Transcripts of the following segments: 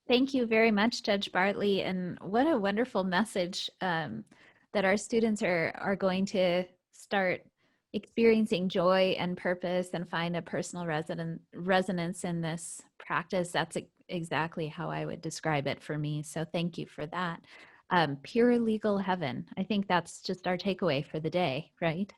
Thank you very much, Judge Bartley. And what a wonderful message that our students are going to start experiencing joy and purpose and find a personal resonance in this practice. That's exactly how I would describe it for me. So thank you for that. Pure legal heaven. I think that's just our takeaway for the day, right?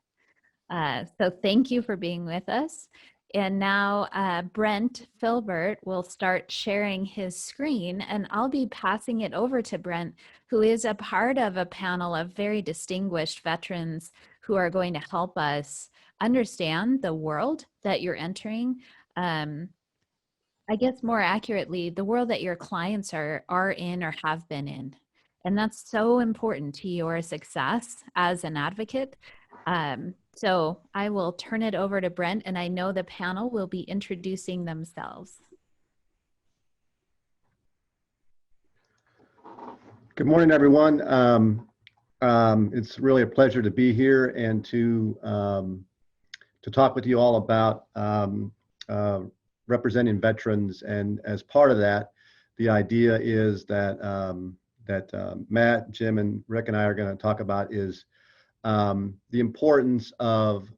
So thank you for being with us. And now Brent Filbert will start sharing his screen, and I'll be passing it over to Brent, who is a part of a panel of very distinguished veterans who are going to help us understand the world that you're entering. I guess more accurately, the world that your clients are in or have been in. And that's so important to your success as an advocate. So I will turn it over to Brent, and I know the panel will be introducing themselves. Good morning, everyone. It's really a pleasure to be here and to talk with you all about representing veterans. And as part of that, the idea is that Matt, Jim, and Rick and I are going to talk about is the importance of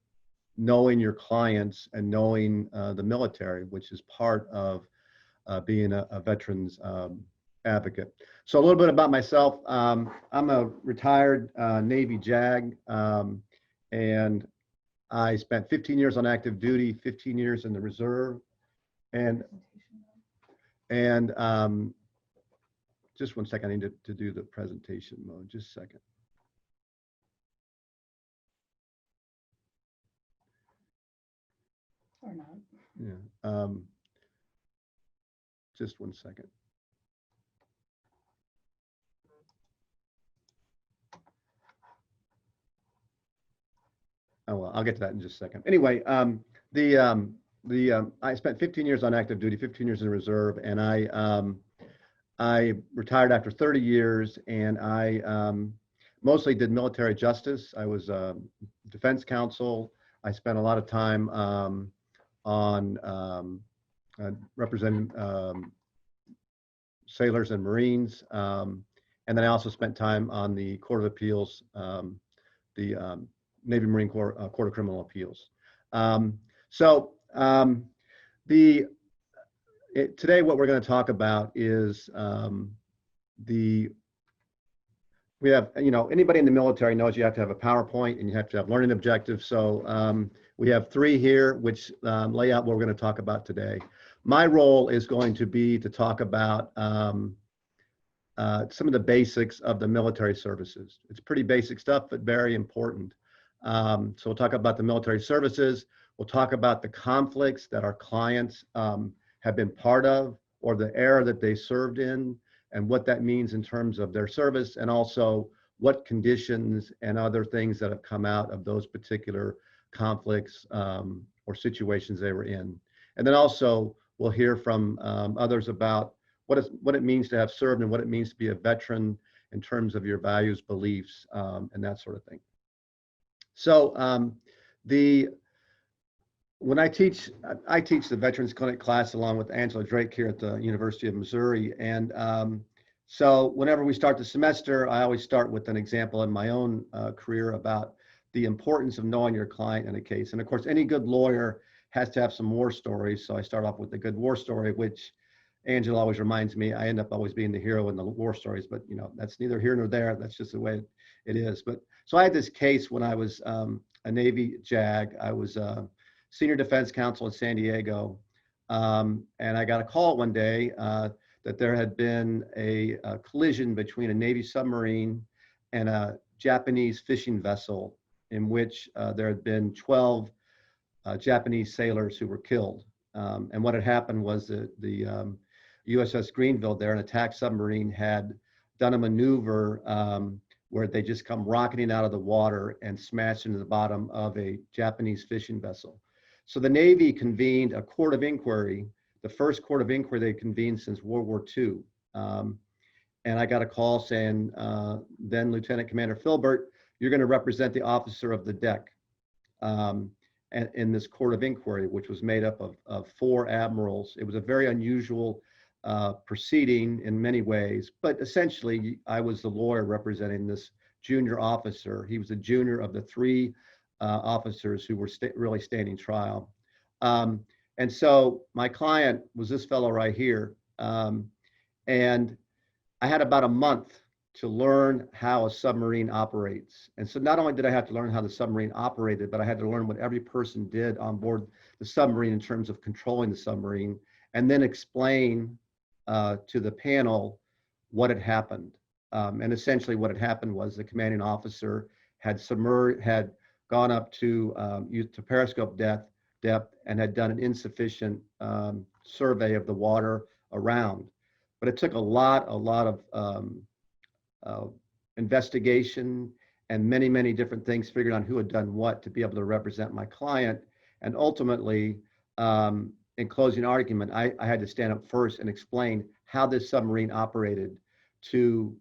knowing your clients and knowing the military, which is part of being a veterans advocate. So a little bit about myself. I'm a retired Navy JAG, and I spent 15 years on active duty, 15 years in the reserve, and just one second, I need to do the presentation mode, just a second. Or not. Yeah, just one second. Oh, well, I'll get to that in just a second. Anyway, I spent 15 years on active duty, 15 years in reserve, and I retired after 30 years, and I mostly did military justice. I was defense counsel. I spent a lot of time on representing sailors and Marines, and then I also spent time on the Court of Appeals, the Navy Marine Corps Court of Criminal Appeals. Today what we're going to talk about is we have, anybody in the military knows you have to have a PowerPoint and you have to have learning objectives. So we have 3 here which lay out what we're going to talk about today. My role is going to be to talk about some of the basics of the military services. It's pretty basic stuff, but very important. So we'll talk about the military services. We'll talk about the conflicts that our clients have been part of, or the era that they served in, and what that means in terms of their service, and also what conditions and other things that have come out of those particular conflicts or situations they were in. And then also we'll hear from others about what it means to have served and what it means to be a veteran in terms of your values, beliefs, and that sort of thing. So when I teach the Veterans Clinic class along with Angela Drake here at the University of Missouri. And so whenever we start the semester, I always start with an example in my own career about the importance of knowing your client in a case. And of course, any good lawyer has to have some war stories. So I start off with a good war story, which Angela always reminds me, I end up always being the hero in the war stories, but that's neither here nor there. That's just the way it is. But so I had this case when I was a Navy JAG. I was senior defense counsel in San Diego. And I got a call one day that there had been a collision between a Navy submarine and a Japanese fishing vessel in which there had been 12 Japanese sailors who were killed. And what had happened was that the USS Greenville there, an attack submarine, had done a maneuver where they just come rocketing out of the water and smashed into the bottom of a Japanese fishing vessel. So the Navy convened a court of inquiry, the first court of inquiry they convened since World War II. And I got a call saying, then Lieutenant Commander Filbert, you're going to represent the officer of the deck and in this court of inquiry, which was made up of 4 admirals. It was a very unusual proceeding in many ways, but essentially I was the lawyer representing this junior officer. He was a junior of the three officers who were really standing trial. And so my client was this fellow right here. And I had about a month to learn how a submarine operates. And so not only did I have to learn how the submarine operated, but I had to learn what every person did on board the submarine in terms of controlling the submarine, and then explain to the panel what had happened. And essentially what had happened was the commanding officer had gone up to periscope depth and had done an insufficient survey of the water around. But it took a lot of investigation and many different things figured out who had done what to be able to represent my client. And ultimately, in closing argument, I had to stand up first and explain how this submarine operated to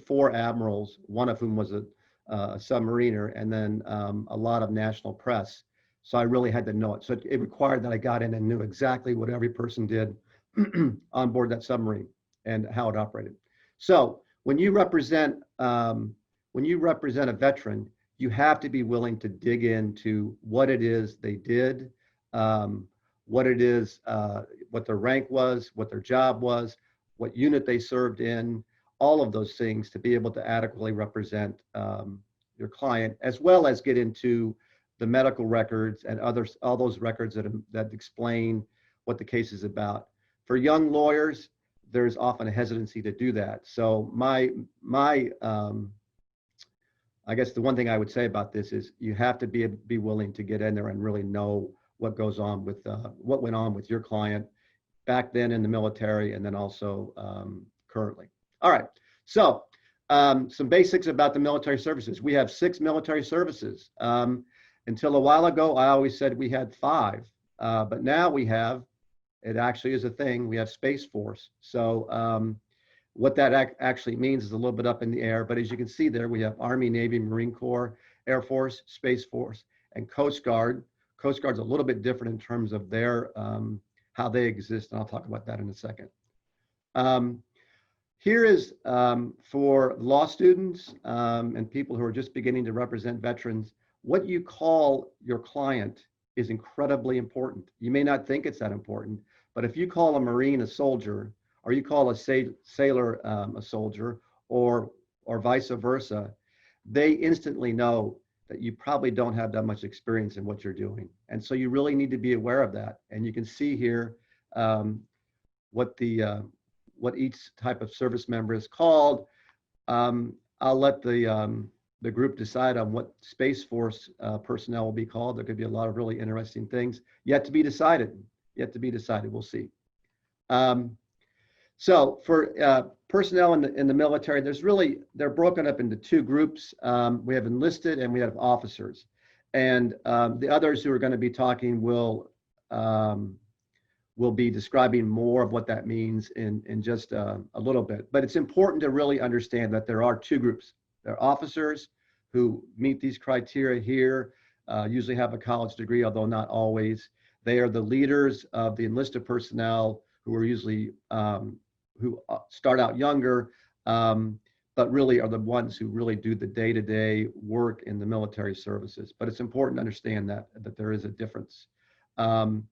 four admirals, one of whom was a submariner, and then a lot of national press. So I really had to know it. So it required that I got in and knew exactly what every person did on board that submarine and how it operated. So when you represent a veteran, you have to be willing to dig into what it is they did, what it is, what their rank was, what their job was, what unit they served in, all of those things to be able to adequately represent your client, as well as get into the medical records and all those records that explain what the case is about. For young lawyers, there's often a hesitancy to do that. So I guess the one thing I would say about this is you have to be willing to get in there and really know what goes on with what went on with your client back then in the military, and then also currently. All right, so some basics about the military services. We have 6 military services. Until a while ago, I always said we had 5, but now we have, it actually is a thing, we have Space Force. So what that actually means is a little bit up in the air, but as you can see there, we have Army, Navy, Marine Corps, Air Force, Space Force, and Coast Guard. Coast Guard's a little bit different in terms of their how they exist, and I'll talk about that in a second. Here is for law students and people who are just beginning to represent veterans, what you call your client is incredibly important. You may not think it's that important, but if you call a Marine a soldier, or you call a sailor a soldier, or vice versa, they instantly know that you probably don't have that much experience in what you're doing. And so you really need to be aware of that. And you can see here what each type of service member is called. I'll let the group decide on what Space Force personnel will be called. There could be a lot of really interesting things yet to be decided. We'll see. So for personnel in the military, they're broken up into 2 groups. We have enlisted and we have officers. And the others who are going to be talking will be describing more of what that means in just a little bit. But it's important to really understand that there are 2 groups. There are officers who meet these criteria here, usually have a college degree, although not always. They are the leaders of the enlisted personnel who are usually who start out younger, but really are the ones who really do the day-to-day work in the military services. But it's important to understand that there is a difference. And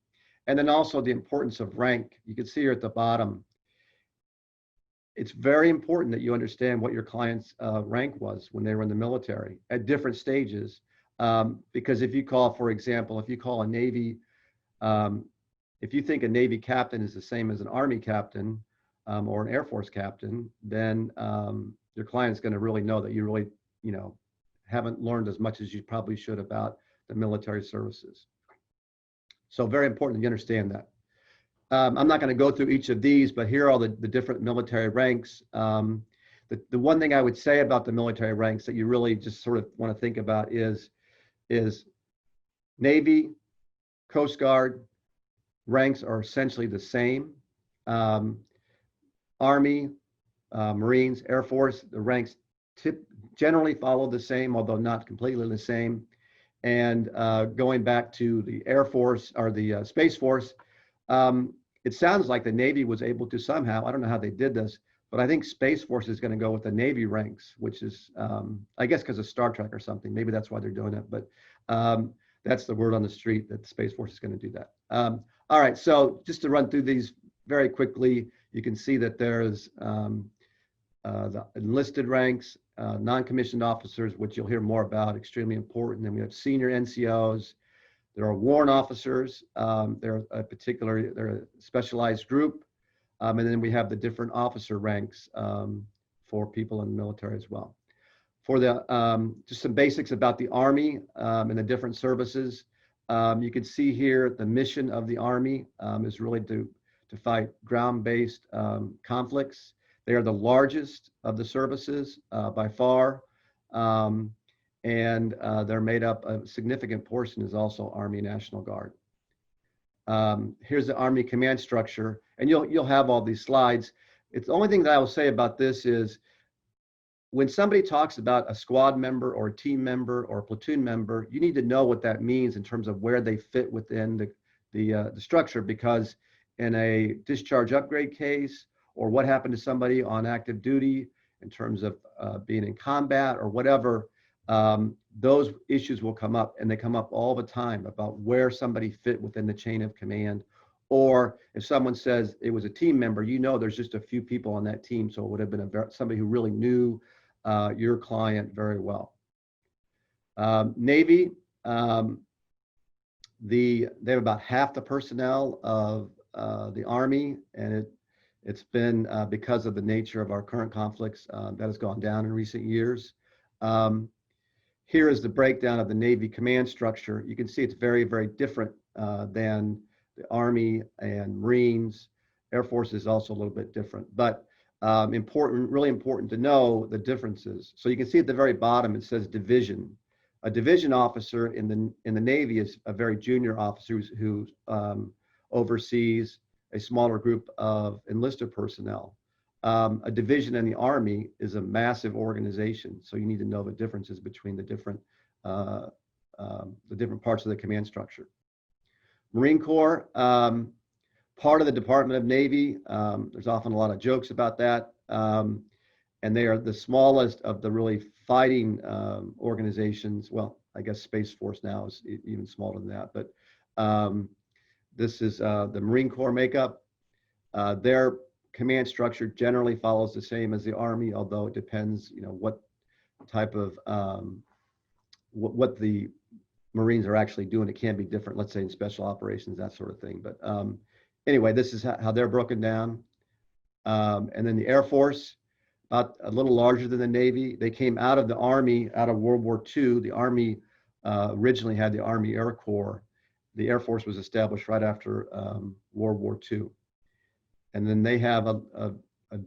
then also the importance of rank. You can see here at the bottom, it's very important that you understand what your client's rank was when they were in the military at different stages. Because if you call, for example, if you call a Navy, if you think a Navy captain is the same as an Army captain or an Air Force captain, then your client's going to really know that you really, haven't learned as much as you probably should about the military services. So very important that you understand that. I'm not going to go through each of these, but here are all the different military ranks. The one thing I would say about the military ranks that you really just sort of want to think about is Navy, Coast Guard ranks are essentially the same. Army, Marines, Air Force, the ranks generally follow the same, although not completely the same. And going back to the Air Force or the Space Force, it sounds like the Navy was able to somehow, I don't know how they did this, but I think Space Force is going to go with the Navy ranks, which is, I guess, because of Star Trek or something. Maybe that's why they're doing it. But that's the word on the street that the Space Force is going to do that. All right. So just to run through these very quickly, you can see that there's the enlisted ranks, non-commissioned officers, which you'll hear more about, extremely important. Then we have senior NCOs. There are warrant officers. They're a specialized group. And then we have the different officer ranks for people in the military as well. For the just some basics about the Army and the different services. You can see here the mission of the Army is really to fight ground-based conflicts. They are the largest of the services by far. And they're made up, a significant portion is also Army National Guard. Here's the Army command structure, and you'll have all these slides. It's the only thing that I will say about this is when somebody talks about a squad member or a team member or a platoon member, you need to know what that means in terms of where they fit within the structure, because in a discharge upgrade case, or what happened to somebody on active duty in terms of being in combat or whatever, those issues will come up, and they come up all the time about where somebody fit within the chain of command. Or if someone says it was a team member, you know there's just a few people on that team, so it would have been somebody who really knew your client very well. Navy, they have about half the personnel of the Army, and it's been because of the nature of our current conflicts that has gone down in recent years. Here is the breakdown of the Navy command structure. You can see it's very, very different than the Army and Marines. Air Force is also a little bit different, but really important to know the differences. So you can see at the very bottom, it says division. A division officer in the Navy is a very junior officer who oversees a smaller group of enlisted personnel. A division in the Army is a massive organization, so you need to know the differences between the different parts of the command structure. Marine Corps, part of the Department of Navy. There's often a lot of jokes about that, and they are the smallest of the really fighting organizations. Well, I guess Space Force now is even smaller than that, but this is the Marine Corps makeup. Their command structure generally follows the same as the Army, although it depends, what type of what the Marines are actually doing. It can be different, let's say in special operations, that sort of thing. But anyway, this is how they're broken down. And then the Air Force, about a little larger than the Navy. They came out of the Army, out of World War II. The Army originally had the Army Air Corps. The Air Force was established right after World War II. And then they have a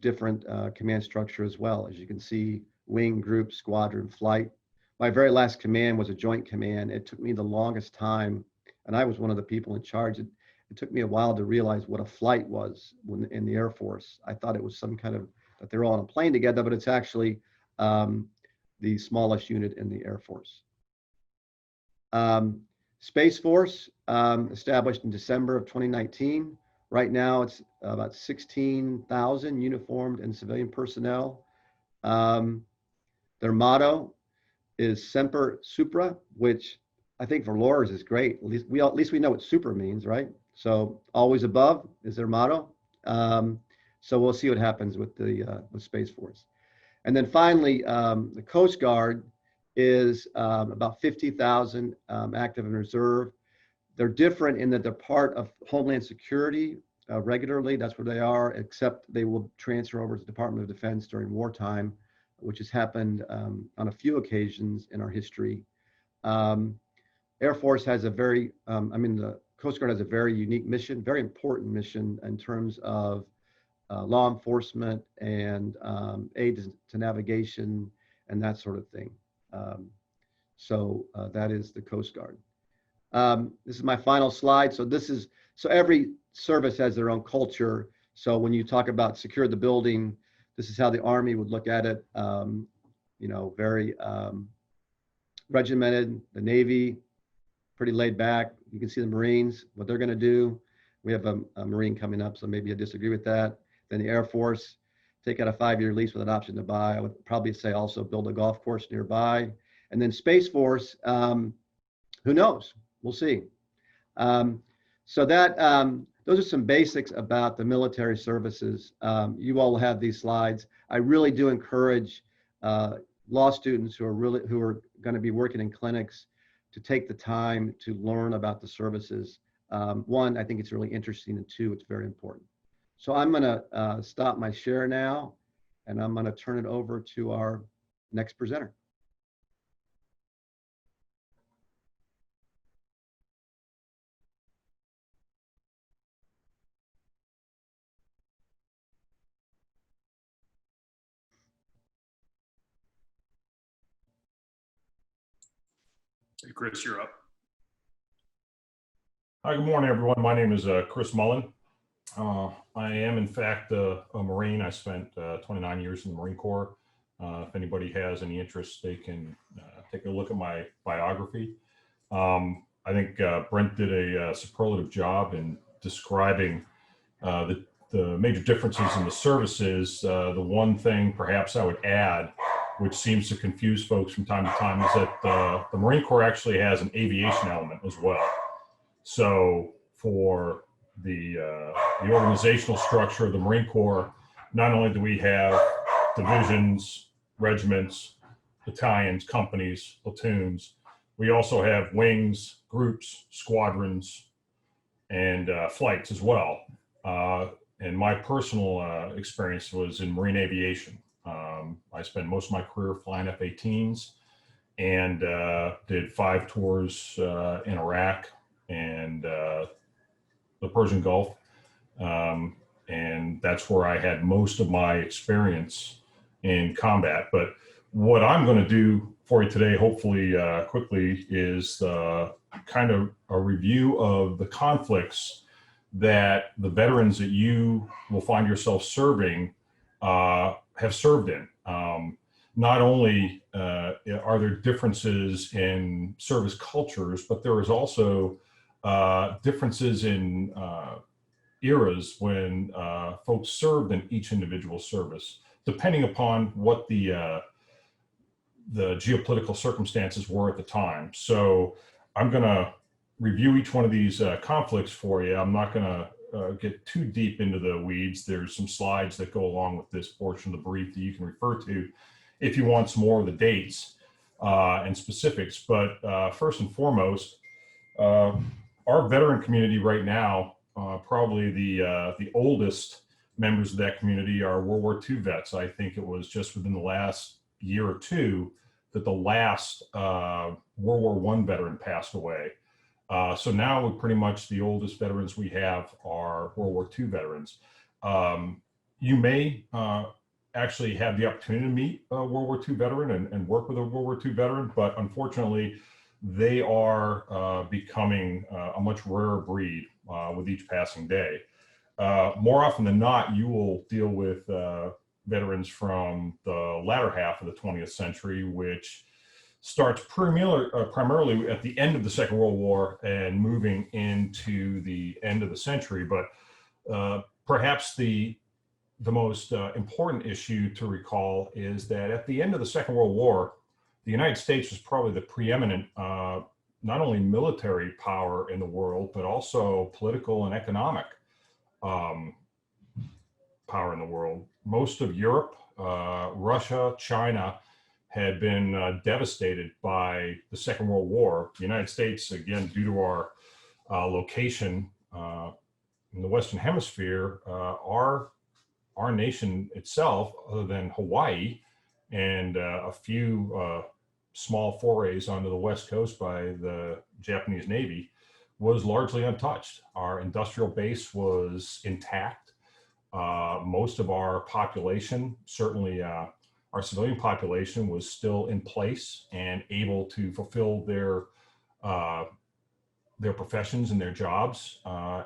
different command structure as well. As you can see, wing, group, squadron, flight. My very last command was a joint command. It took me the longest time, and I was one of the people in charge. It took me a while to realize what a flight was in the Air Force. I thought it was some kind of, that they're all on a plane together, but it's actually the smallest unit in the Air Force. Space Force, established in December of 2019. Right now, it's about 16,000 uniformed and civilian personnel. Their motto is Semper Supra, which I think for lawyers is great. At least we know what super means, right? So always above is their motto. So we'll see what happens with with Space Force. And then finally, the Coast Guard is about 50,000 active and reserve. They're different in that they're part of Homeland Security regularly. That's where they are, except they will transfer over to the Department of Defense during wartime, which has happened on a few occasions in our history. Air Force has the Coast Guard has a very unique mission, very important mission in terms of law enforcement and aid to navigation and that sort of thing. So that is the Coast Guard. This is my final slide. So every service has their own culture. So when you talk about secure the building, this is how the Army would look at it. Very regimented. The Navy, pretty laid back. You can see the Marines, what they're going to do. We have a Marine coming up, so maybe you disagree with that. Then the Air Force, take out a 5-year lease with an option to buy. I would probably say also build a golf course nearby. And then Space Force, who knows? We'll see. So that those are some basics about the military services. You all have these slides. I really do encourage law students who are going to be working in clinics to take the time to learn about the services. One, I think it's really interesting, and two, it's very important. So I'm going to stop my share now, and I'm going to turn it over to our next presenter. Hey, Chris, you're up. Hi, good morning, everyone. My name is Chris Mullin. I am, in fact, a Marine. I spent 29 years in the Marine Corps. If anybody has any interest, they can take a look at my biography. I think Brent did a superlative job in describing the major differences in the services. The one thing perhaps I would add, which seems to confuse folks from time to time, is that the Marine Corps actually has an aviation element as well. So for the organizational structure of the Marine Corps, not only do we have divisions, regiments, battalions, companies, platoons, we also have wings, groups, squadrons, and flights as well. And my personal experience was in Marine aviation. I spent most of my career flying F-18s and did 5 tours in Iraq and the Persian Gulf. And that's where I had most of my experience in combat. But what I'm going to do for you today, hopefully quickly, is kind of a review of the conflicts that the veterans that you will find yourself serving have served in. Not only are there differences in service cultures, but there is also differences in eras when folks served in each individual service, depending upon what the geopolitical circumstances were at the time. So I'm going to review each one of these conflicts for you. I'm not going to get too deep into the weeds. There's some slides that go along with this portion of the brief that you can refer to if you want some more of the dates and specifics. But first and foremost, our veteran community right now, probably the oldest members of that community are World War II vets. I think it was just within the last year or two that the last World War I veteran passed away. So now pretty much the oldest veterans we have are World War II veterans. You may actually have the opportunity to meet a World War II veteran and work with a World War II veteran, but unfortunately, they are becoming a much rarer breed with each passing day. More often than not, you will deal with veterans from the latter half of the 20th century, which starts primarily at the end of the Second World War and moving into the end of the century. But perhaps the most important issue to recall is that at the end of the Second World War, the United States was probably the preeminent not only military power in the world, but also political and economic power in the world. Most of Europe, Russia, China had been devastated by the Second World War. The United States, again, due to our location in the Western Hemisphere, our nation itself, other than Hawaii and a few small forays onto the West Coast by the Japanese Navy, was largely untouched. Our industrial base was intact. Most of our population, certainly our civilian population, was still in place and able to fulfill their professions and their jobs.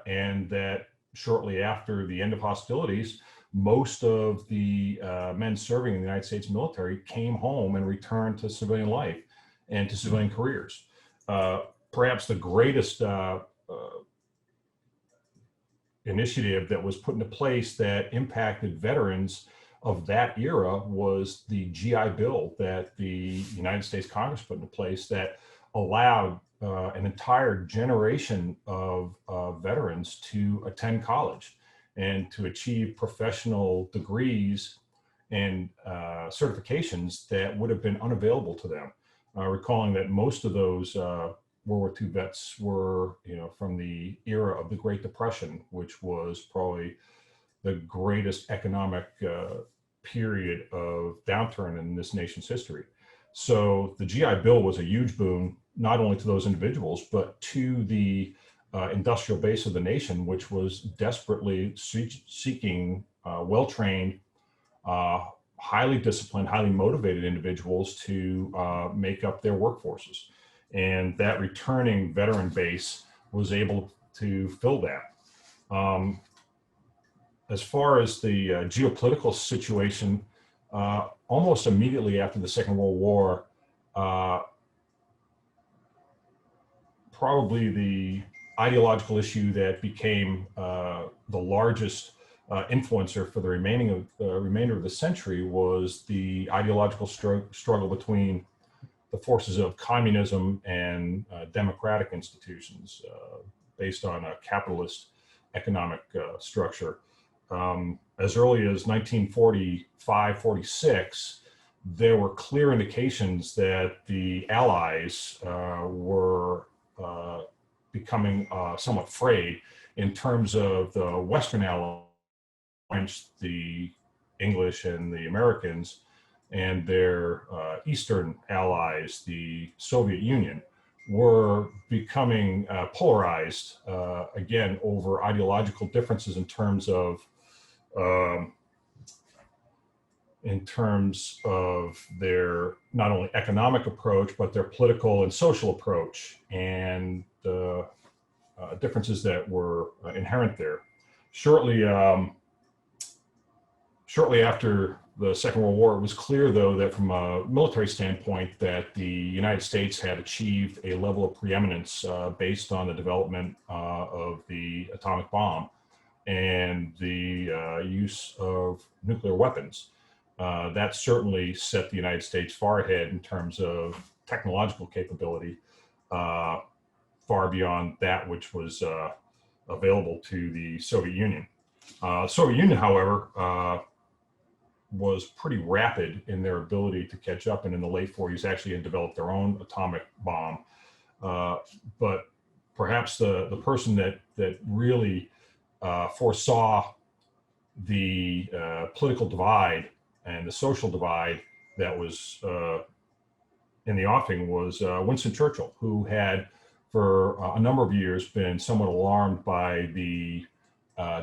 And that shortly after the end of hostilities, most of the men serving in the United States military came home and returned to civilian life and to civilian careers. Perhaps the greatest initiative that was put into place that impacted veterans of that era was the GI Bill that the United States Congress put into place that allowed an entire generation of veterans to attend college and to achieve professional degrees and certifications that would have been unavailable to them. Recalling that most of those World War II vets were, from the era of the Great Depression, which was probably the greatest economic period of downturn in this nation's history. So the GI Bill was a huge boon, not only to those individuals, but to the industrial base of the nation, which was desperately seeking well-trained, highly disciplined, highly motivated individuals to make up their workforces. And that returning veteran base was able to fill that. As far as the geopolitical situation, almost immediately after the Second World War, probably the ideological issue that became the largest influencer for the remainder of the century was the ideological struggle between the forces of communism and democratic institutions based on a capitalist economic structure. As early as 1945-46, there were clear indications that the Allies were becoming somewhat frayed in terms of the Western Allies, the English and the Americans, and their Eastern allies, the Soviet Union, were becoming polarized again over ideological differences in terms of their not only economic approach, but their political and social approach, and the differences that were inherent there. Shortly after the Second World War, it was clear, though, that from a military standpoint, that the United States had achieved a level of preeminence based on the development of the atomic bomb and the use of nuclear weapons. That certainly set the United States far ahead in terms of technological capability, far beyond that which was available to the Soviet Union. Soviet Union, however, was pretty rapid in their ability to catch up, and in the late 40s actually had developed their own atomic bomb. But perhaps the person that really foresaw the political divide and the social divide that was in the offing was Winston Churchill, who had for a number of years been somewhat alarmed by the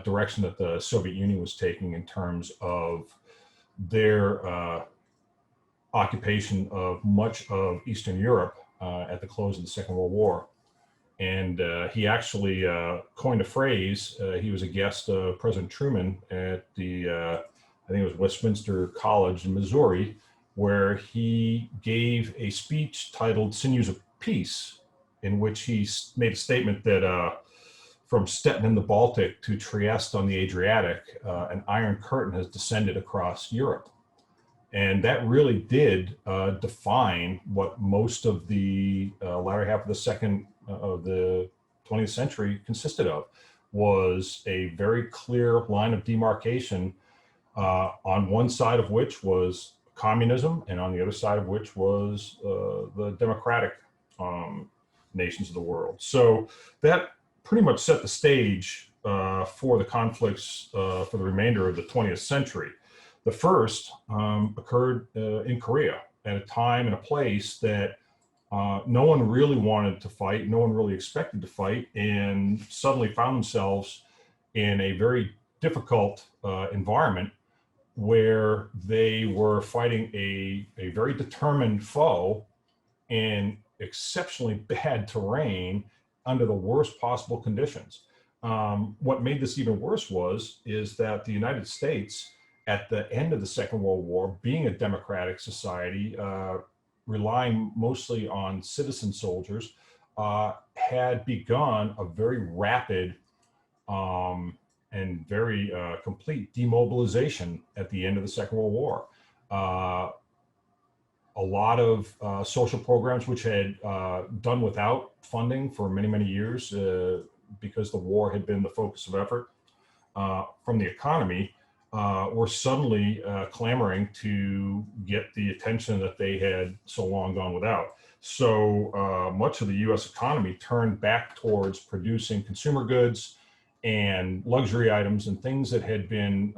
direction that the Soviet Union was taking in terms of their occupation of much of Eastern Europe at the close of the Second World War. And he actually coined a phrase. He was a guest of President Truman at the, I think it was Westminster College in Missouri, where he gave a speech titled Sinews of Peace, in which he made a statement that from Stettin in the Baltic to Trieste on the Adriatic, an iron curtain has descended across Europe. And that really did define what most of the latter half of the 20th century consisted of, was a very clear line of demarcation on one side of which was communism, and on the other side of which was the democratic nations of the world. So that pretty much set the stage for the conflicts for the remainder of the 20th century. The first occurred in Korea at a time and a place that no one really wanted to fight, no one really expected to fight, and suddenly found themselves in a very difficult environment where they were fighting a very determined foe in exceptionally bad terrain under the worst possible conditions. What made this even worse is that the United States, at the end of the Second World War, being a democratic society, relying mostly on citizen soldiers, had begun a very rapid and very complete demobilization at the end of the Second World War. A lot of social programs which had done without funding for many, many years because the war had been the focus of effort from the economy were suddenly clamoring to get the attention that they had so long gone without. So much of the US economy turned back towards producing consumer goods and luxury items and things that had been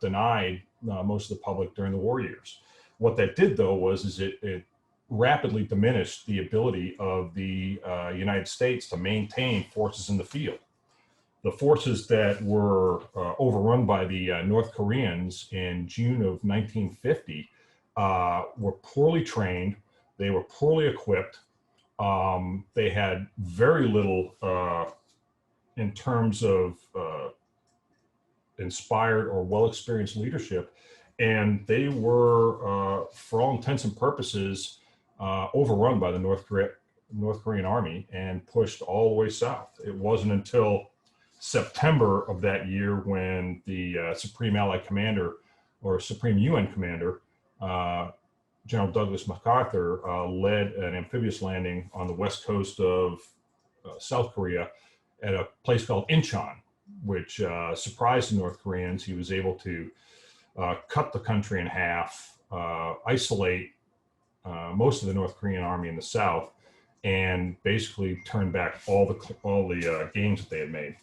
denied most of the public during the war years. What that did, though, was it rapidly diminished the ability of the United States to maintain forces in the field. The forces that were overrun by the North Koreans in June of 1950 were poorly trained. They were poorly equipped. They had very little in terms of inspired or well-experienced leadership. And they were, for all intents and purposes, overrun by the North Korean army and pushed all the way south. It wasn't until September of that year when the Supreme Allied Commander or Supreme UN Commander, General Douglas MacArthur, led an amphibious landing on the west coast of South Korea at a place called Incheon, which surprised the North Koreans. He was able to cut the country in half, isolate most of the North Korean army in the south, and basically turn back all the gains that they had made.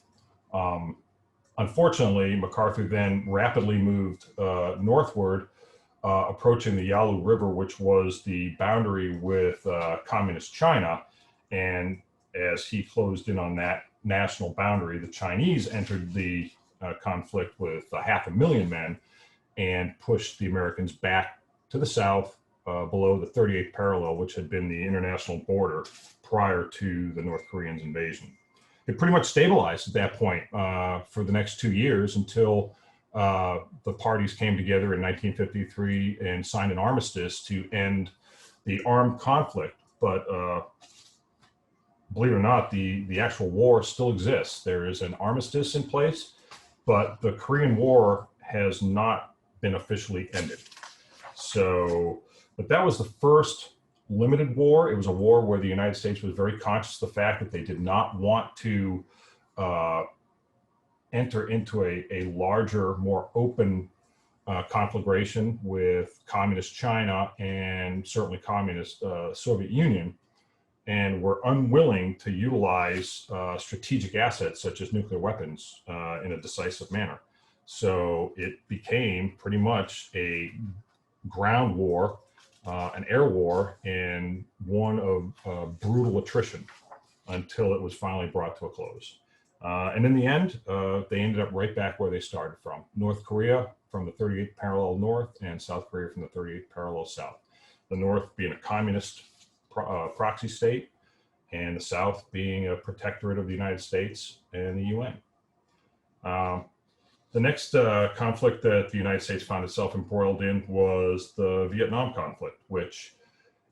Unfortunately, MacArthur then rapidly moved northward, approaching the Yalu River, which was the boundary with communist China. And as he closed in on that national boundary, the Chinese entered the conflict with 500,000 men and pushed the Americans back to the south below the 38th parallel, which had been the international border prior to the North Koreans' invasion. It pretty much stabilized at that point for the next 2 years until the parties came together in 1953 and signed an armistice to end the armed conflict. But believe it or not, the actual war still exists. There is an armistice in place, but the Korean War has not been officially ended. So, but that was the first limited war. It was a war where the United States was very conscious of the fact that they did not want to enter into a larger, more open conflagration with communist China and certainly communist Soviet Union, and were unwilling to utilize strategic assets such as nuclear weapons in a decisive manner. So it became pretty much a ground war, an air war, and one of brutal attrition until it was finally brought to a close. And in the end, they ended up right back where they started from. North Korea from the 38th parallel north and South Korea from the 38th parallel south. The north being a communist proxy state, and the south being a protectorate of the United States and the UN. The next conflict that the United States found itself embroiled in was the Vietnam conflict, which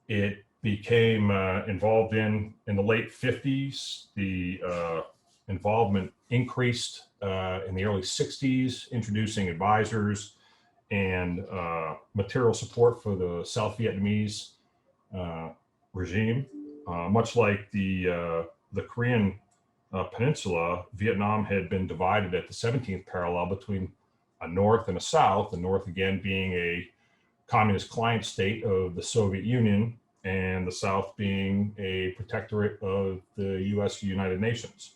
it became involved in the late 50s. The involvement increased in the early 60s, introducing advisors and material support for the South Vietnamese regime. Much like the Korean peninsula, Vietnam had been divided at the 17th parallel between a north and a south, the north again being a communist client state of the Soviet Union, and the south being a protectorate of the US United Nations.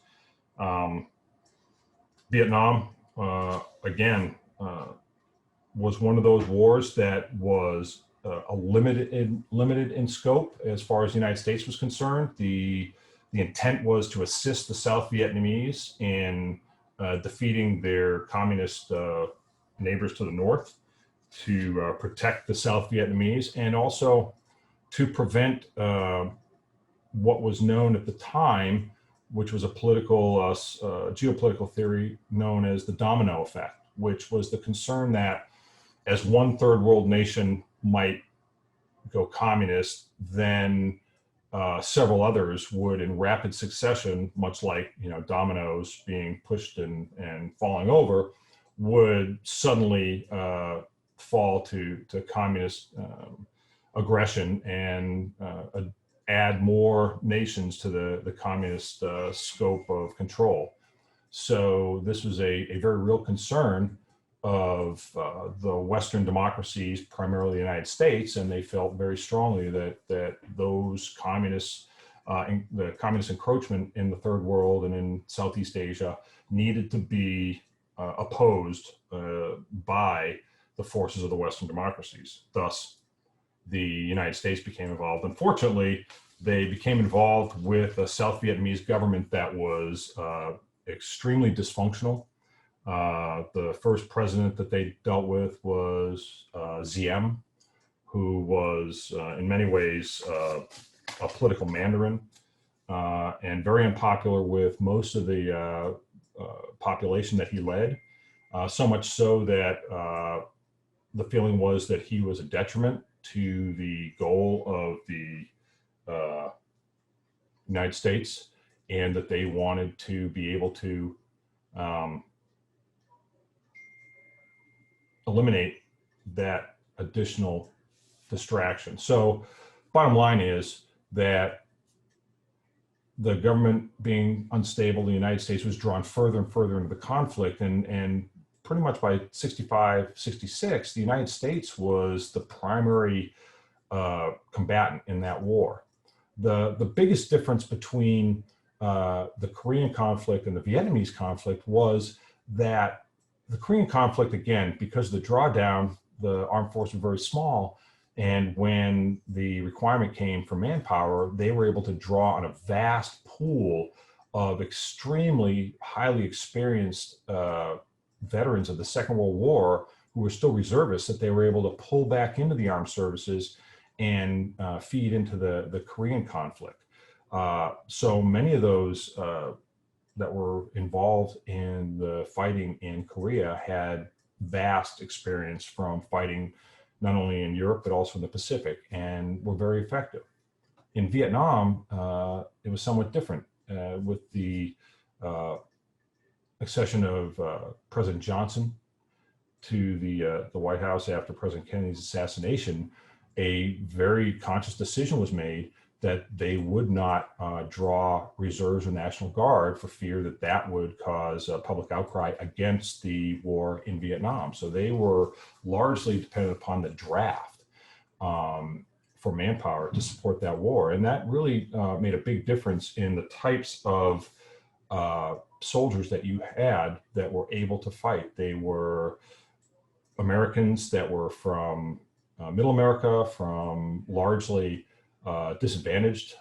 Vietnam, again, was one of those wars that was limited in scope as far as the United States was concerned. The intent was to assist the South Vietnamese in defeating their communist neighbors to the north, to protect the South Vietnamese, and also to prevent what was known at the time, which was a geopolitical theory known as the domino effect, which was the concern that as one third world nation might go communist, then several others would, in rapid succession, much like dominoes being pushed and falling over, would suddenly fall to communist aggression and add more nations to the communist scope of control. So this was a very real concern of the Western democracies, primarily the United States, and they felt very strongly that those communists, the communist encroachment in the Third World and in Southeast Asia, needed to be opposed by the forces of the Western democracies. Thus, the United States became involved. Unfortunately, they became involved with a South Vietnamese government that was extremely dysfunctional. The first president that they dealt with was Diem, who was in many ways a political Mandarin and very unpopular with most of the population that he led. So much so that the feeling was that he was a detriment to the goal of the United States, and that they wanted to be able to eliminate that additional distraction. So bottom line is that the government being unstable, the United States was drawn further and further into the conflict, and pretty much by 65, 66, the United States was the primary combatant in that war. The biggest difference between the Korean conflict and the Vietnamese conflict was that the Korean conflict, again, because of the drawdown, the armed forces were very small. And when the requirement came for manpower, they were able to draw on a vast pool of extremely highly experienced veterans of the Second World War who were still reservists that they were able to pull back into the armed services and feed into the Korean conflict. So many of those that were involved in the fighting in Korea had vast experience from fighting not only in Europe, but also in the Pacific, and were very effective. In Vietnam, it was somewhat different with the accession of President Johnson to the White House after President Kennedy's assassination. A very conscious decision was made that they would not draw reserves or National Guard for fear that that would cause a public outcry against the war in Vietnam. So they were largely dependent upon the draft for manpower to support that war. And that really made a big difference in the types of soldiers that you had that were able to fight. They were Americans that were from Middle America, from largely disadvantaged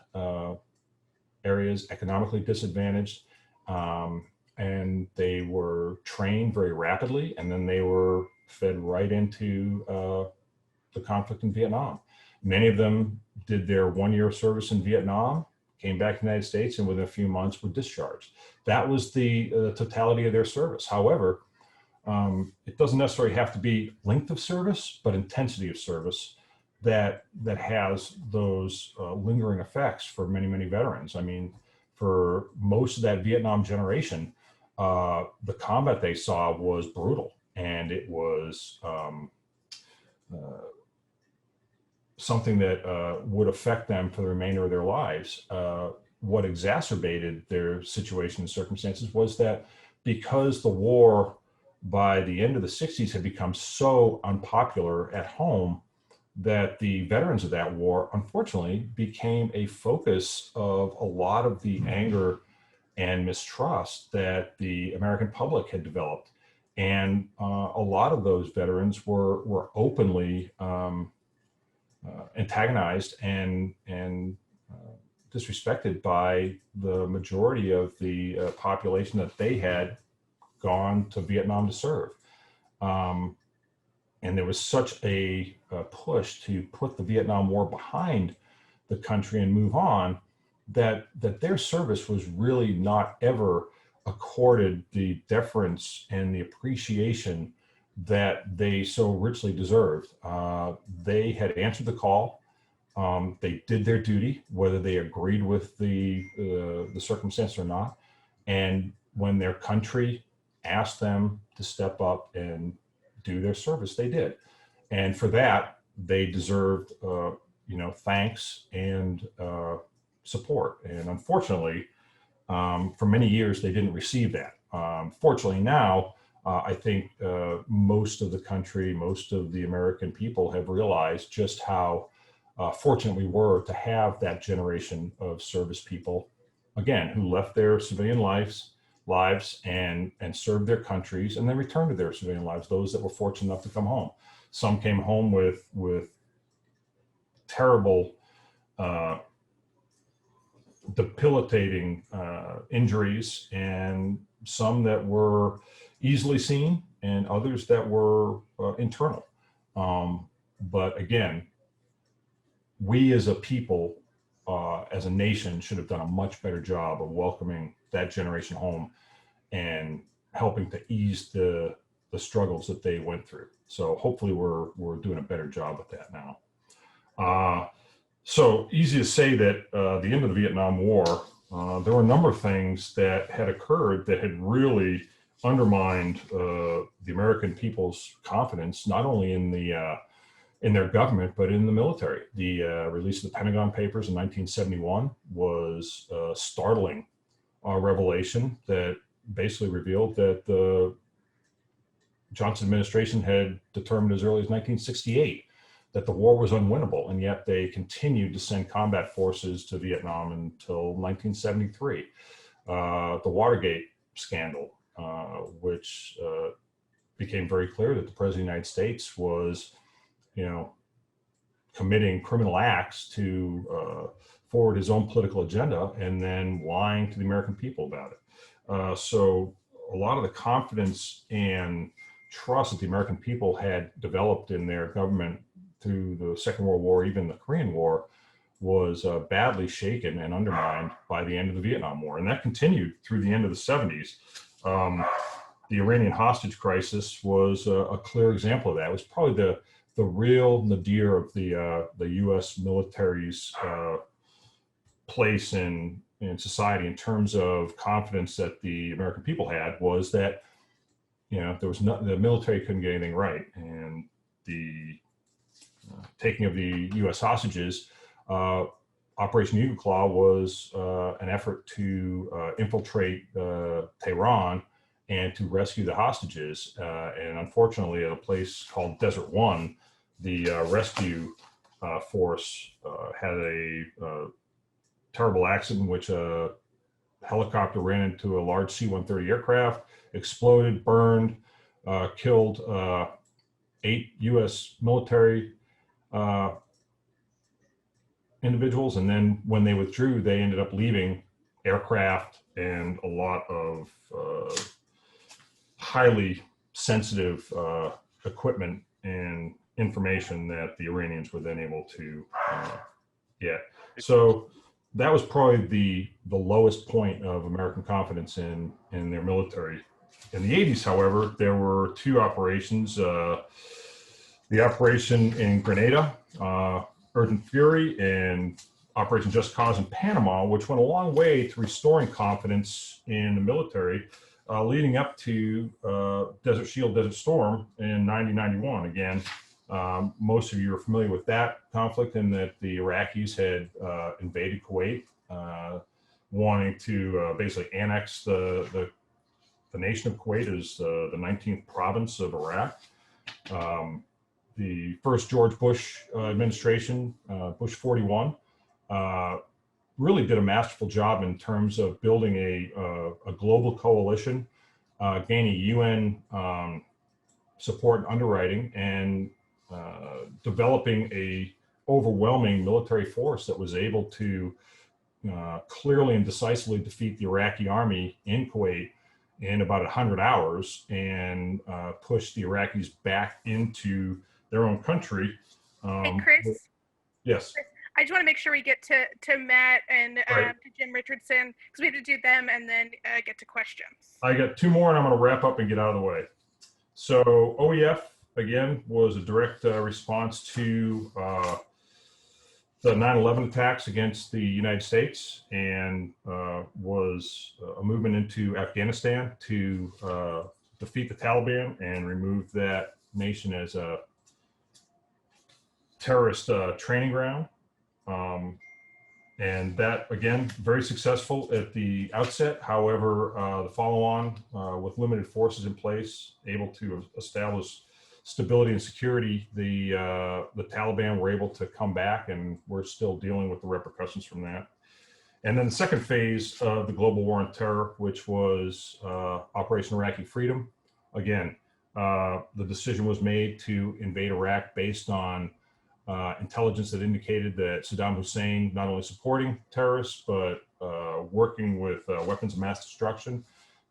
areas, economically disadvantaged, and they were trained very rapidly, and then they were fed right into the conflict in Vietnam. Many of them did their 1 year of service in Vietnam, came back to the United States, and within a few months were discharged. That was the totality of their service. However, it doesn't necessarily have to be length of service, but intensity of service that has those lingering effects for many, many veterans. I mean, for most of that Vietnam generation, the combat they saw was brutal, and it was something that would affect them for the remainder of their lives. What exacerbated their situation and circumstances was that because the war by the end of the 60s had become so unpopular at home, that the veterans of that war, unfortunately, became a focus of a lot of the anger and mistrust that the American public had developed. And a lot of those veterans were openly antagonized and disrespected by the majority of the population that they had gone to Vietnam to serve. And there was such a push to put the Vietnam War behind the country and move on, that their service was really not ever accorded the deference and the appreciation that they so richly deserved. They had answered the call. They did their duty, whether they agreed with the circumstance or not. And when their country asked them to step up and do their service, they did. And for that, they deserved, thanks and support. And unfortunately, for many years, they didn't receive that. Fortunately, now, I think most of the country, most of the American people have realized just how fortunate we were to have that generation of service people, again, who left their civilian lives and served their countries and then returned to their civilian lives, those that were fortunate enough to come home. Some came home with terrible, debilitating injuries, and some that were easily seen and others that were internal. But again, we as a people, as a nation, should have done a much better job of welcoming that generation home and helping to ease the struggles that they went through. So hopefully we're doing a better job with that now. So easy to say that the end of the Vietnam War, there were a number of things that had occurred that had really undermined the American people's confidence, not only in their government, but in the military. The release of the Pentagon Papers in 1971 was a startling revelation that basically revealed that the Johnson administration had determined as early as 1968 that the war was unwinnable, and yet they continued to send combat forces to Vietnam until 1973. The Watergate scandal, which became very clear that the President of the United States was, committing criminal acts to forward his own political agenda and then lying to the American people about it. So a lot of the confidence and trust that the American people had developed in their government through the Second World War, even the Korean War, was badly shaken and undermined by the end of the Vietnam War. And that continued through the end of the 70s. The Iranian hostage crisis was a clear example of that. It was probably the real nadir of the U.S. military's place in society in terms of confidence that the American people had, was that the military couldn't get anything right, and the taking of the U.S. hostages, Operation Eagle Claw was an effort to infiltrate Tehran and to rescue the hostages. And unfortunately, at a place called Desert One, the rescue force had a terrible accident in which a helicopter ran into a large C-130 aircraft, exploded, burned, killed 8 U.S. military individuals. And then when they withdrew, they ended up leaving aircraft and a lot of highly sensitive equipment and information that the Iranians were then able to get. So that was probably the lowest point of American confidence in their military. In the 80s, however, there were 2 operations. The operation in Grenada, Urgent Fury, and Operation Just Cause in Panama, which went a long way to restoring confidence in the military, leading up to Desert Shield, Desert Storm in 1991. Again, most of you are familiar with that conflict, in that the Iraqis had invaded Kuwait, wanting to basically annex the nation of Kuwait as the 19th province of Iraq. The first George Bush administration, Bush 41, really did a masterful job in terms of building a global coalition, gaining UN support and underwriting, and developing a overwhelming military force that was able to clearly and decisively defeat the Iraqi army in Kuwait in about 100 hours, and push the Iraqis back into their own country. Hey, Chris. Yes. Chris, I just want to make sure we get to Matt and Right. to Jim Richardson, because we have to do them and then get to questions. I got 2 more, and I'm going to wrap up and get out of the way. So OEF, again, was a direct response to the 9/11 attacks against the United States and was a movement into Afghanistan to defeat the Taliban and remove that nation as a terrorist training ground. And that, again, very successful at the outset. However, the follow-on with limited forces in place, able to establish stability and security, the Taliban were able to come back, and we're still dealing with the repercussions from that. And then the second phase of the global war on terror, which was Operation Iraqi Freedom. Again, the decision was made to invade Iraq based on intelligence that indicated that Saddam Hussein not only supporting terrorists, but working with weapons of mass destruction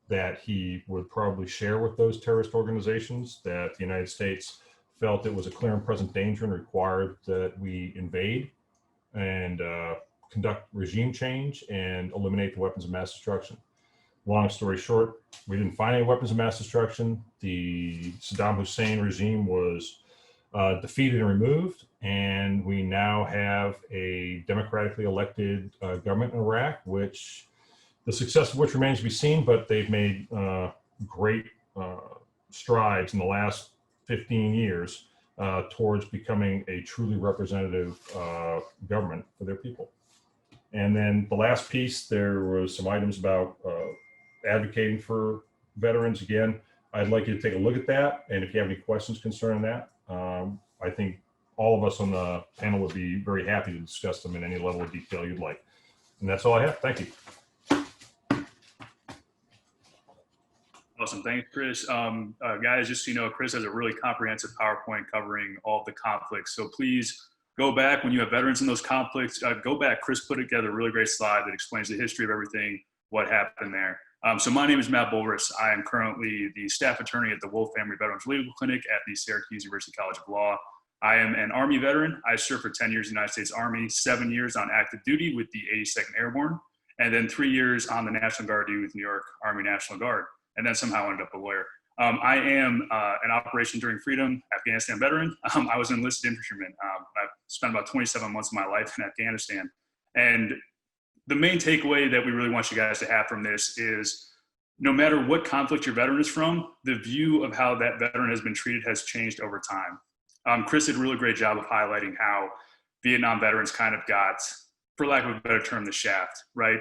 that he would probably share with those terrorist organizations, that the United States felt it was a clear and present danger and required that we invade and conduct regime change and eliminate the weapons of mass destruction. Long story short, we didn't find any weapons of mass destruction. The Saddam Hussein regime was defeated and removed, and we now have a democratically elected government in Iraq, which the success of which remains to be seen, but they've made great strides in the last 15 years towards becoming a truly representative government for their people. And then the last piece, there was some items about advocating for veterans. Again, I'd like you to take a look at that, and if you have any questions concerning that, I think all of us on the panel would be very happy to discuss them in any level of detail you'd like. And that's all I have. Thank you. Awesome. Thanks, Chris. Guys, just so you know, Chris has a really comprehensive PowerPoint covering all of the conflicts. So please go back when you have veterans in those conflicts. Go back. Chris put together a really great slide that explains the history of everything, what happened there. So my name is Matt Bulriss. I am currently the staff attorney at the Wolf Family Veterans Legal Clinic at the Syracuse University College of Law. I am an Army veteran. I served for 10 years in the United States Army, 7 years on active duty with the 82nd Airborne, and then 3 years on the National Guard duty with New York Army National Guard, and then somehow ended up a lawyer. I am an Operation Enduring Freedom Afghanistan veteran. I was an enlisted infantryman. I've spent about 27 months of my life in Afghanistan. And the main takeaway that we really want you guys to have from this is no matter what conflict your veteran is from, the view of how that veteran has been treated has changed over time. Chris did a really great job of highlighting how Vietnam veterans kind of got, for lack of a better term, the shaft, right?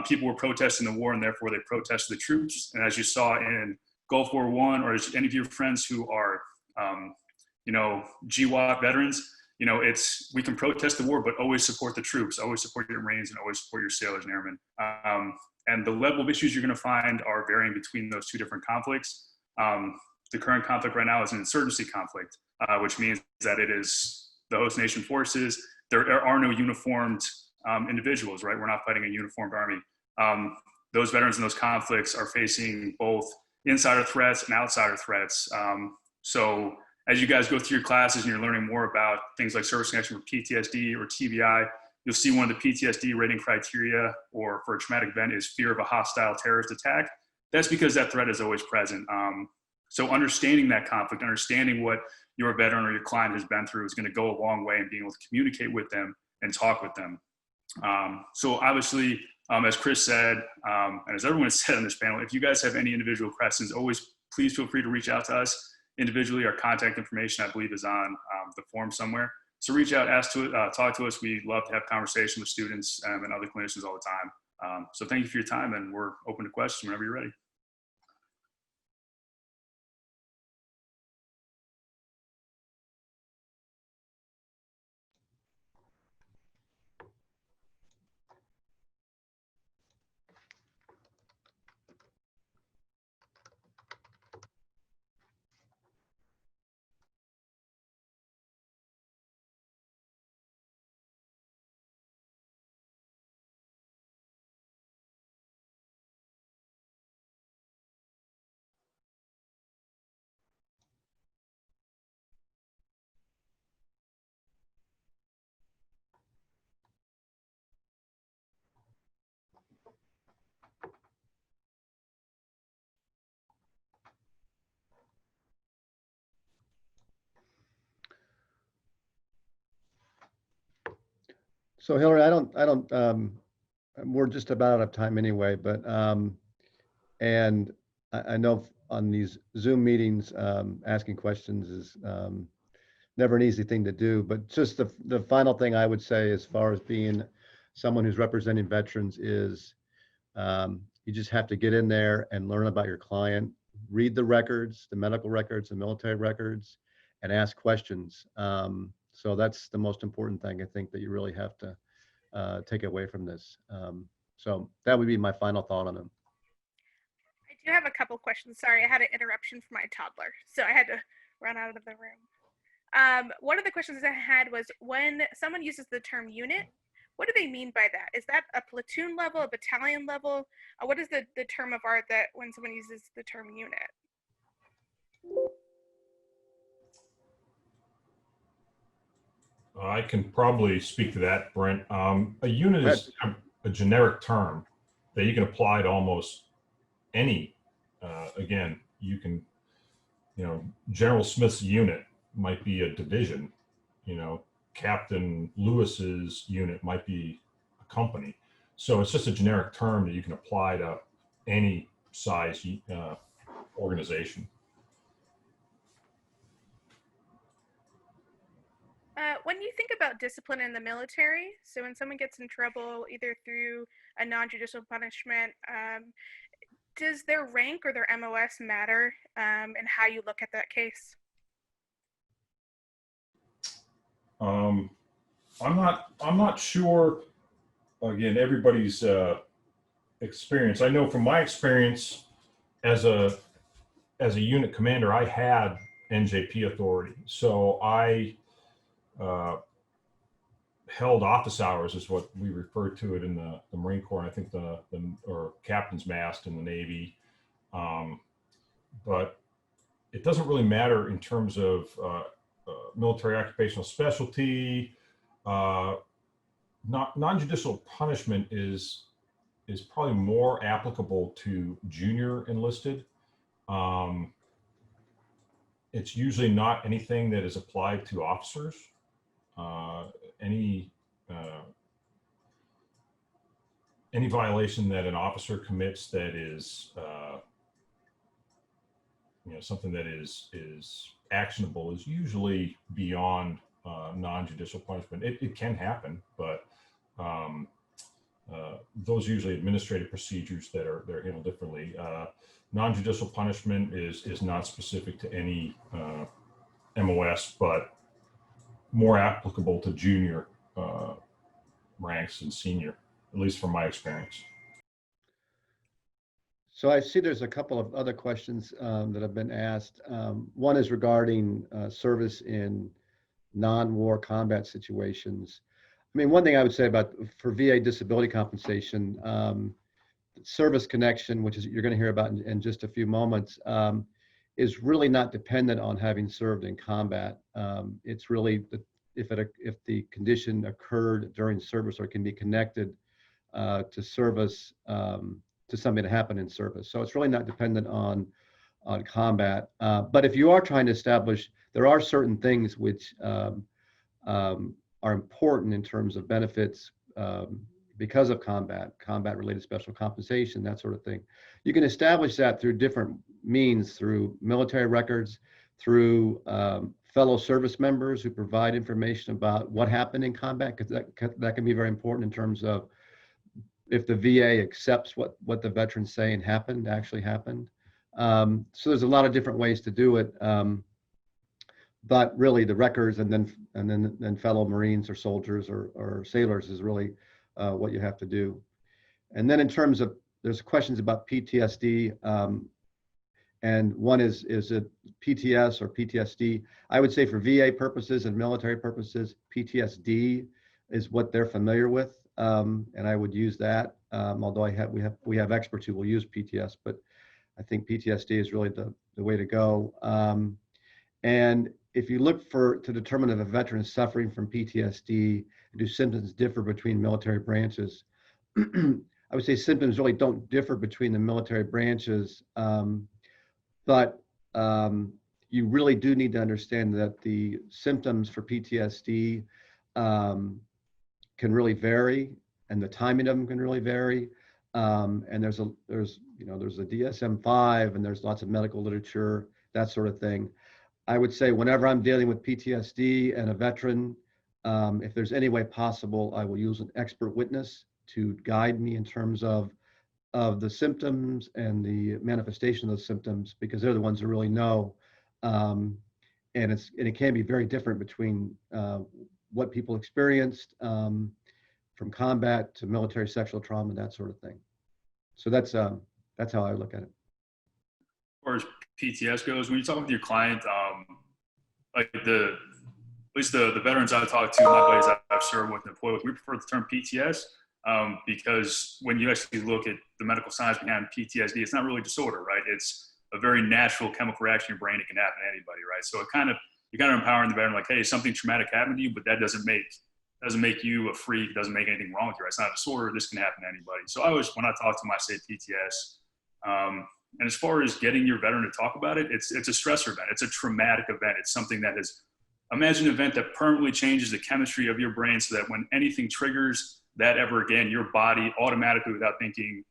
People were protesting the war and therefore they protested the troops. And as you saw in Gulf War I, or as any of your friends who are, GWAT veterans, we can protest the war, but always support the troops, always support your Marines, and always support your sailors and airmen. And the level of issues you're going to find are varying between those two different conflicts. The current conflict right now is an insurgency conflict, which means that it is the host nation forces. There are no uniformed individuals, right? We're not fighting a uniformed army. Those veterans in those conflicts are facing both insider threats and outsider threats. So as you guys go through your classes and you're learning more about things like service connection with PTSD or TBI, you'll see one of the PTSD rating criteria or for a traumatic event is fear of a hostile terrorist attack. That's because that threat is always present. So understanding that conflict, understanding what your veteran or your client has been through is going to go a long way in being able to communicate with them and talk with them. So obviously, as Chris said, and as everyone has said on this panel, if you guys have any individual questions, always please feel free to reach out to us individually. Our contact information, I believe, is on the form somewhere. So reach out, talk to us. We love to have conversation with students and other clinicians all the time. So thank you for your time, and we're open to questions whenever you're ready. So Hillary, we're just about out of time anyway, but, and I know on these Zoom meetings, asking questions is, never an easy thing to do, but just the final thing I would say as far as being someone who's representing veterans is, you just have to get in there and learn about your client, read the records, the medical records, the military records, and ask questions. So that's the most important thing I think that you really have to take away from this. So that would be my final thought on it. I do have a couple questions. Sorry, I had an interruption from my toddler, so I had to run out of the room. One of the questions I had was, when someone uses the term unit, what do they mean by that? Is that a platoon level, a battalion level? What is the term of art that when someone uses the term unit? I can probably speak to that, Brent. A unit is a generic term that you can apply to almost any. Again, you can, General Smith's unit might be a division. Captain Lewis's unit might be a company. So it's just a generic term that you can apply to any size organization. When you think about discipline in the military, so when someone gets in trouble either through a non-judicial punishment, does their rank or their MOS matter in how you look at that case? I'm not sure. Again, everybody's experience. I know from my experience as a unit commander, I had NJP authority, so I held office hours, is what we refer to it in the Marine Corps, and I think or captain's mast in the Navy. But it doesn't really matter in terms of military occupational specialty. Non-judicial punishment is probably more applicable to junior enlisted. It's usually not anything that is applied to officers. Any violation that an officer commits that is something that is actionable is usually beyond non-judicial punishment. It can happen, but those are usually administrative procedures that they're handled differently. Non-judicial punishment is not specific to any MOS, but more applicable to junior ranks than senior, at least from my experience. So I see there's a couple of other questions that have been asked. One is regarding service in non-war combat situations. I mean, one thing I would say for VA disability compensation, service connection, which is you're going to hear about in just a few moments, is really not dependent on having served in combat. It's really if the condition occurred during service or can be connected to service, to something that happened in service. So it's really not dependent on combat. But if you are trying to establish, there are certain things which are important in terms of benefits because of combat-related special compensation, that sort of thing. You can establish that through different means, through military records, through fellow service members who provide information about what happened in combat, because that can be very important in terms of if the VA accepts what the veterans say actually happened. So there's a lot of different ways to do it. But really the records and then fellow Marines or soldiers or sailors is really what you have to do. And then in terms of, there's questions about PTSD, and one is it PTS or PTSD? I would say for VA purposes and military purposes, PTSD is what they're familiar with, and I would use that. Although we have experts who will use PTS, but I think PTSD is really the way to go. And if you look to determine if a veteran is suffering from PTSD, do symptoms differ between military branches? I would say symptoms really don't differ between the military branches, but you really do need to understand that the symptoms for PTSD can really vary, and the timing of them can really vary. And there's a DSM-5, and there's lots of medical literature, that sort of thing. I would say whenever I'm dealing with PTSD and a veteran, if there's any way possible, I will use an expert witness to guide me in terms of the symptoms and the manifestation of those symptoms, because they're the ones who really know. And it can be very different between what people experienced from combat to military sexual trauma, that sort of thing. So that's how I look at it. As far as PTS goes, when you talk with your client, like at least the veterans I've talked to, my buddies I've served with and employed with, we prefer the term PTS because when you actually look at the medical science behind PTSD, it's not really a disorder, right? It's a very natural chemical reaction in your brain. It can happen to anybody, right? So you're kind of empowering the veteran, like, hey, something traumatic happened to you, but that doesn't make you a freak. It doesn't make anything wrong with you, right? It's not a disorder. This can happen to anybody. So when I talk to them, I say PTS. And as far as getting your veteran to talk about it, it's a stressor event. It's a traumatic event. It's something that imagine an event that permanently changes the chemistry of your brain so that when anything triggers that ever again, your body automatically, without thinking,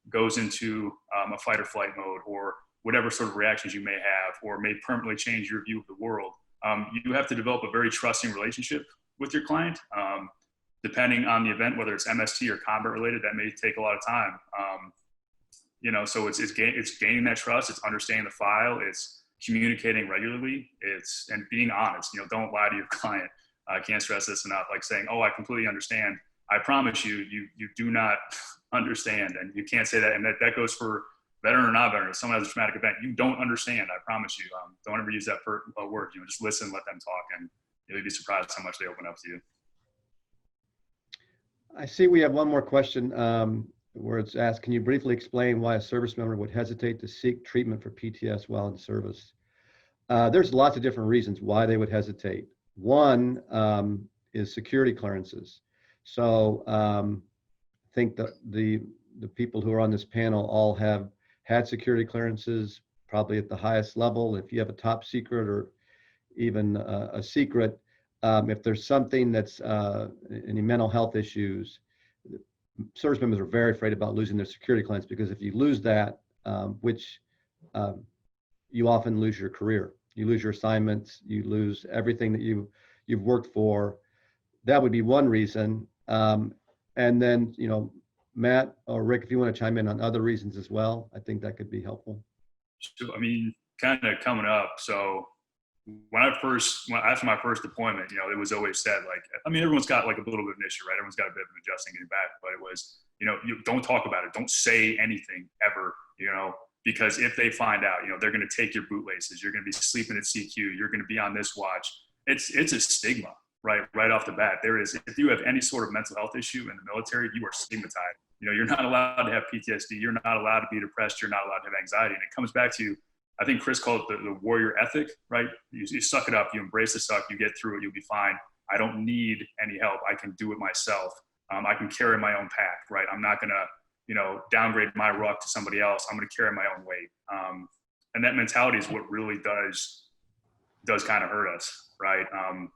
goes into a fight or flight mode, or whatever sort of reactions you may have, or may permanently change your view of the world. You have to develop a very trusting relationship with your client. Depending on the event, whether it's MST or combat related, that may take a lot of time. So it's gaining that trust. It's understanding the file. It's communicating regularly. And being honest. Don't lie to your client. I can't stress this enough. Like saying, "Oh, I completely understand." I promise you, you do not understand, and you can't say that. And that goes for veteran or not veteran. If someone has a traumatic event, you don't understand. I promise you. Don't ever use that word. Just listen, let them talk, and you'll be surprised how much they open up to you. I see we have one more question where it's asked, can you briefly explain why a service member would hesitate to seek treatment for PTS while in service? There's lots of different reasons why they would hesitate. One is security clearances. So I think the people who are on this panel all have had security clearances, probably at the highest level. If you have a top secret or even a secret, if there's something that's any mental health issues, service members are very afraid about losing their security clearance, because if you lose that, you often lose your career, you lose your assignments, you lose everything that you've worked for. That would be one reason. And then, Matt or Rick, if you want to chime in on other reasons as well, I think that could be helpful. So, kind of coming up. So after my first deployment, it was always said, everyone's got like a little bit of an issue, right? Everyone's got a bit of an adjusting getting back, but it was, you don't talk about it. Don't say anything ever, because if they find out, they're going to take your bootlaces. You're going to be sleeping at CQ. You're going to be on this watch. It's a stigma, right off the bat. There is, if you have any sort of mental health issue in the military, you are stigmatized. You're not allowed to have PTSD. You're not allowed to be depressed. You're not allowed to have anxiety. And it comes back to, I think Chris called it the warrior ethic, right? You suck it up, you embrace the suck, you get through it, you'll be fine. I don't need any help. I can do it myself. I can carry my own pack, right? I'm not gonna, downgrade my ruck to somebody else. I'm gonna carry my own weight. And that mentality is what really does kind of hurt us, right?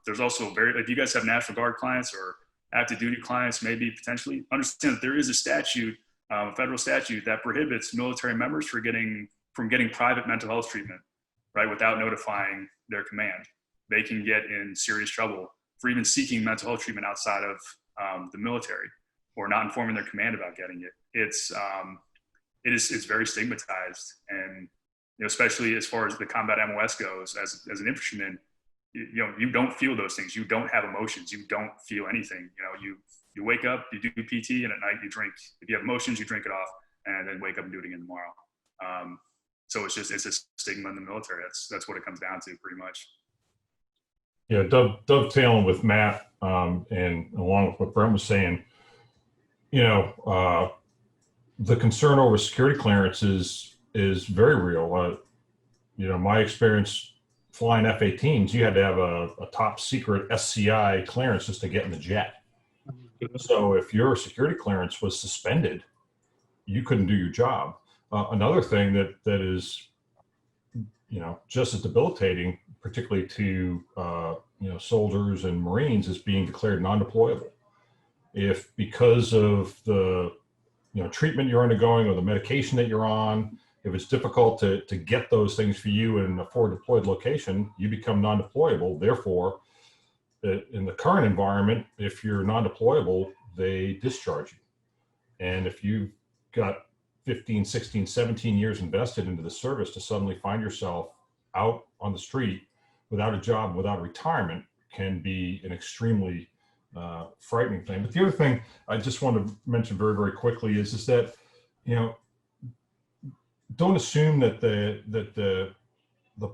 There's also if you guys have National Guard clients or active duty clients, maybe potentially understand that there is a statute, a federal statute that prohibits military members from getting private mental health treatment, right, without notifying their command. They can get in serious trouble for even seeking mental health treatment outside of the military, or not informing their command about getting it. It's very stigmatized, and especially as far as the combat MOS goes, as an infantryman, you don't feel those things. You don't have emotions. You don't feel anything. You wake up, you do PT, and at night you drink. If you have emotions, you drink it off, and then wake up and do it again tomorrow. So it's a stigma in the military. That's what it comes down to, pretty much. Yeah, dovetailing with Matt and along with what Brent was saying, the concern over security clearances is very real. My experience flying F-18s, you had to have a top secret SCI clearance just to get in the jet. So if your security clearance was suspended, you couldn't do your job. Another thing that is, just as debilitating, particularly to, soldiers and Marines, is being declared non-deployable. If because of the treatment you're undergoing or the medication that you're on, if it's difficult to get those things for you in a forward deployed location, you become non-deployable. Therefore, in the current environment, if you're non-deployable, they discharge you. And if you've got 15, 16, 17 years invested into the service, to suddenly find yourself out on the street without a job, without retirement, can be an extremely frightening thing. But the other thing I just want to mention very, very quickly is that, don't assume that the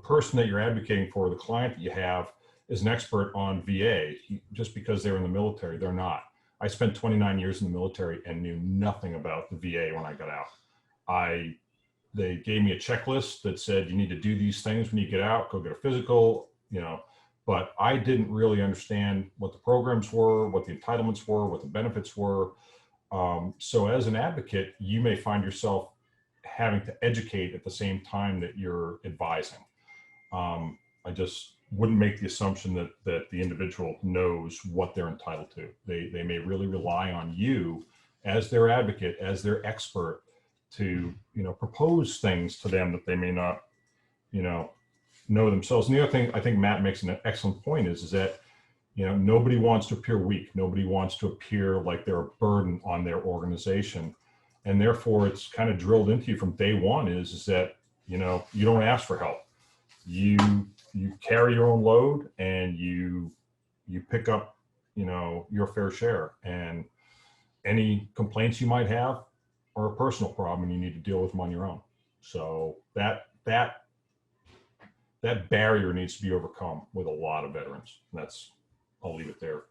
person that you're advocating for, the client that you have, is an expert on VA just because they're in the military. They're not. I spent 29 years in the military and knew nothing about the VA when I got out. They gave me a checklist that said, you need to do these things when you get out, go get a physical, but I didn't really understand what the programs were, what the entitlements were, what the benefits were. So as an advocate, you may find yourself having to educate at the same time that you're advising. I just wouldn't make the assumption that the individual knows what they're entitled to. They may really rely on you as their advocate, as their expert, to propose things to them that they may not know themselves. And the other thing I think Matt makes an excellent point is that nobody wants to appear weak. Nobody wants to appear like they're a burden on their organization. And therefore, it's kind of drilled into you from day one is that you don't ask for help. You carry your own load, and you pick up your fair share. And any complaints you might have are a personal problem, and you need to deal with them on your own. So that barrier needs to be overcome with a lot of veterans. I'll leave it there.